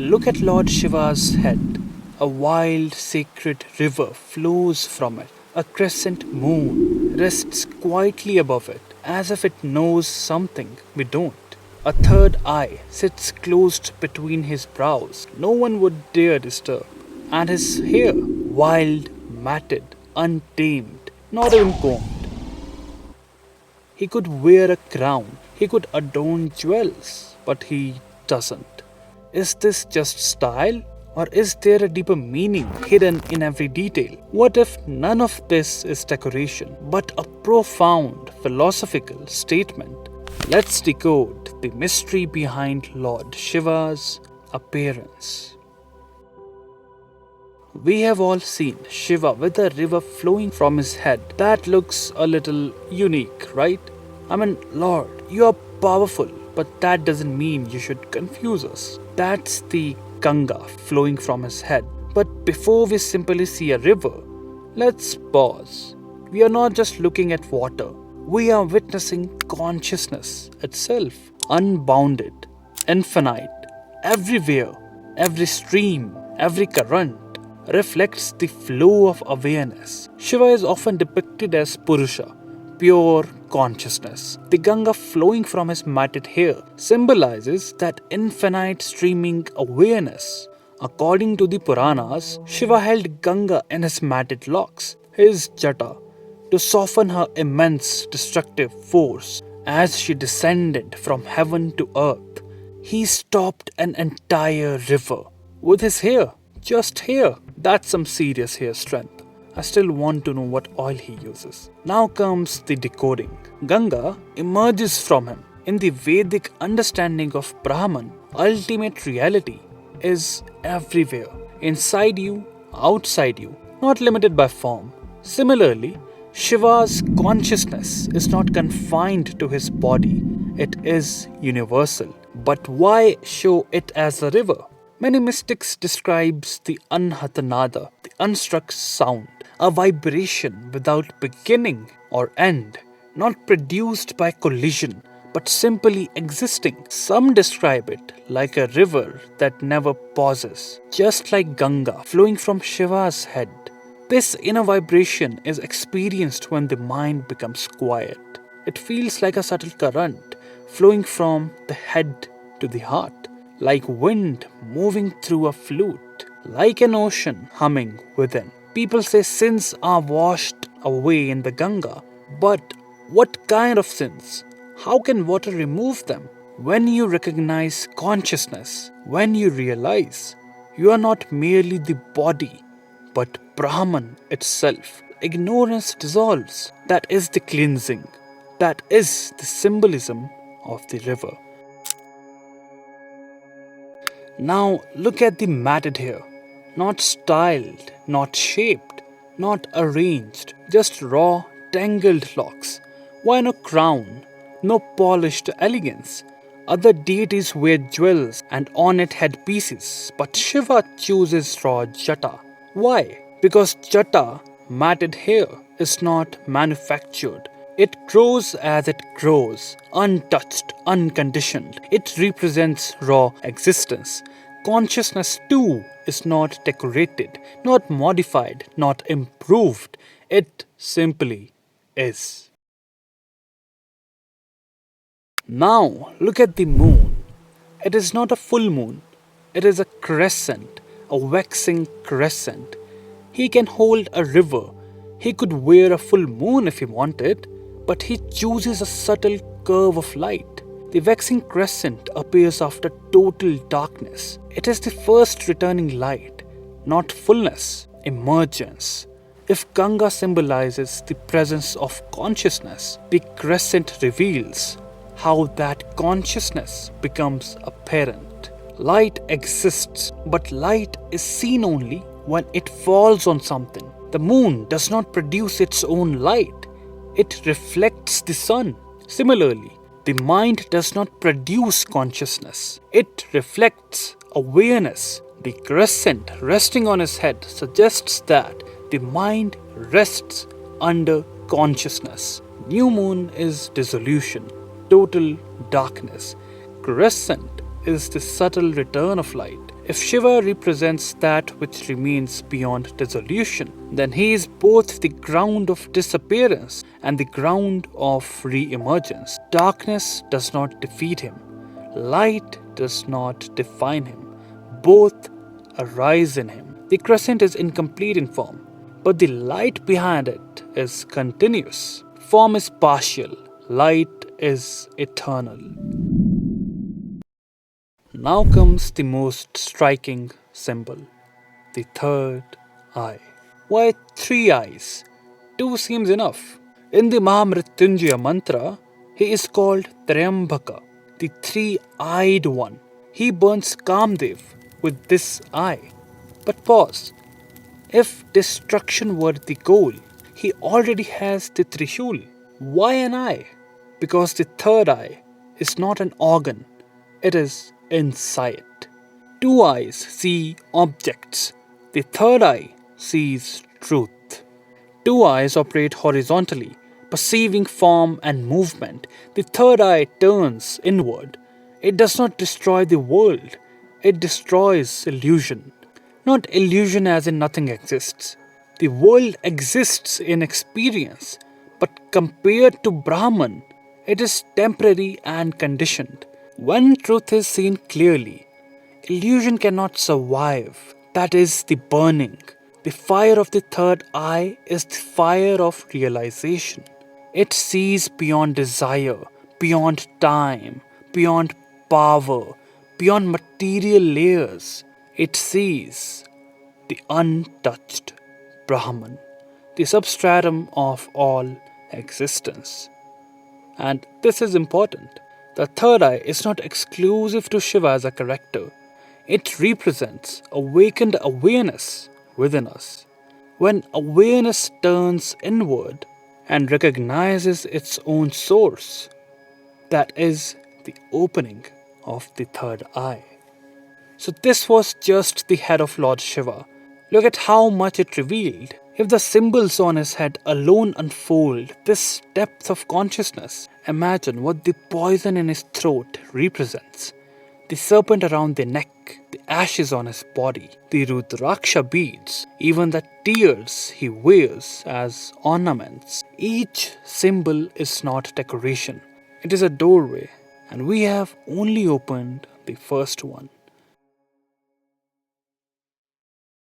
Look at Lord Shiva's head. A wild, sacred river flows from it. A crescent moon rests quietly above it, as if it knows something we don't. A third eye sits closed between his brows. No one would dare disturb. And his hair, wild, matted, untamed, not even combed. He could wear a crown, he could adorn jewels, but he doesn't. Is this just style? Or is there a deeper meaning hidden in every detail? What if none of this is decoration, but a profound philosophical statement? Let's decode the mystery behind Lord Shiva's appearance. We have all seen Shiva with a river flowing from his head. That looks a little unique, right? I mean, Lord, you are powerful, but that doesn't mean you should confuse us. That's the Ganga flowing from his head. But before we simply see a river, let's pause. We are not just looking at water. We are witnessing consciousness itself, unbounded, infinite, everywhere. Every stream, every current reflects the flow of awareness. Shiva is often depicted as Purusha, pure consciousness. The Ganga flowing from his matted hair symbolizes that infinite streaming awareness. According to the Puranas, Shiva held Ganga in his matted locks, his jata, to soften her immense destructive force as she descended from heaven to earth. He stopped an entire river with his hair, just hair. That's some serious hair strength. I still want to know what oil he uses. Now comes the decoding. Ganga emerges from him. In the Vedic understanding of Brahman, ultimate reality is everywhere. Inside you, outside you, not limited by form. Similarly, Shiva's consciousness is not confined to his body. It is universal. But why show it as a river? Many mystics describes the anhatanada, the unstruck sound, a vibration without beginning or end, not produced by collision, but simply existing. Some describe it like a river that never pauses, just like Ganga flowing from Shiva's head. This inner vibration is experienced when the mind becomes quiet. It feels like a subtle current flowing from the head to the heart, like wind moving through a flute, like an ocean humming within. People say sins are washed away in the Ganga, but what kind of sins? How can water remove them? When you recognize consciousness, when you realize you are not merely the body, but Brahman itself, ignorance dissolves. That is the cleansing. That is the symbolism of the river. Now look at the matted hair. Not styled, not shaped, not arranged, just raw, tangled locks. Why no crown? No polished elegance. Other deities wear jewels and ornate headpieces, but Shiva chooses raw jata. Why? Because jata, matted hair, is not manufactured. It grows as it grows, untouched, unconditioned. It represents raw existence. Consciousness too is not decorated, not modified, not improved. It simply is. Now look at the moon. It is not a full moon. It is a crescent, a waxing crescent. He can hold a river. He could wear a full moon if he wanted, but he chooses a subtle curve of light. The waxing crescent appears after total darkness. It is the first returning light, not fullness, emergence. If Ganga symbolizes the presence of consciousness, the crescent reveals how that consciousness becomes apparent. Light exists, but light is seen only when it falls on something. The moon does not produce its own light. It reflects the sun. Similarly, the mind does not produce consciousness. It reflects awareness. The crescent resting on his head suggests that the mind rests under consciousness. New moon is dissolution, total darkness. Crescent is the subtle return of light. If Shiva represents that which remains beyond dissolution, then he is both the ground of disappearance and the ground of re emergence. Darkness does not defeat him, light does not define him. Both arise in him. The crescent is incomplete in form, but the light behind it is continuous. Form is partial, light is eternal. Now comes the most striking symbol, the third eye. Why three eyes? Two seems enough. In the Mahamrityunjaya mantra, he is called Triambaka, the three-eyed one. He burns Kamdev with this eye. But pause. If destruction were the goal, he already has the Trishul. Why an eye? Because the third eye is not an organ, it is insight. Two eyes see objects, the third eye sees truth. Two eyes operate horizontally, perceiving form and movement. The third eye turns inward. It does not destroy the world, it destroys illusion. Not illusion as in nothing exists. The world exists in experience, but compared to Brahman, it is temporary and conditioned. When truth is seen clearly, illusion cannot survive. That is the burning. The fire of the third eye is the fire of realization. It sees beyond desire, beyond time, beyond power, beyond material layers. It sees the untouched Brahman, the substratum of all existence. And this is important. The third eye is not exclusive to Shiva as a character. It represents awakened awareness within us. When awareness turns inward and recognizes its own source, that is the opening of the third eye. So, this was just the head of Lord Shiva. Look at how much it revealed. If the symbols on his head alone unfold this depth of consciousness, imagine what the poison in his throat represents. The serpent around the neck, the ashes on his body, the Rudraksha beads, even the tears he wears as ornaments. Each symbol is not decoration, it is a doorway, and we have only opened the first one.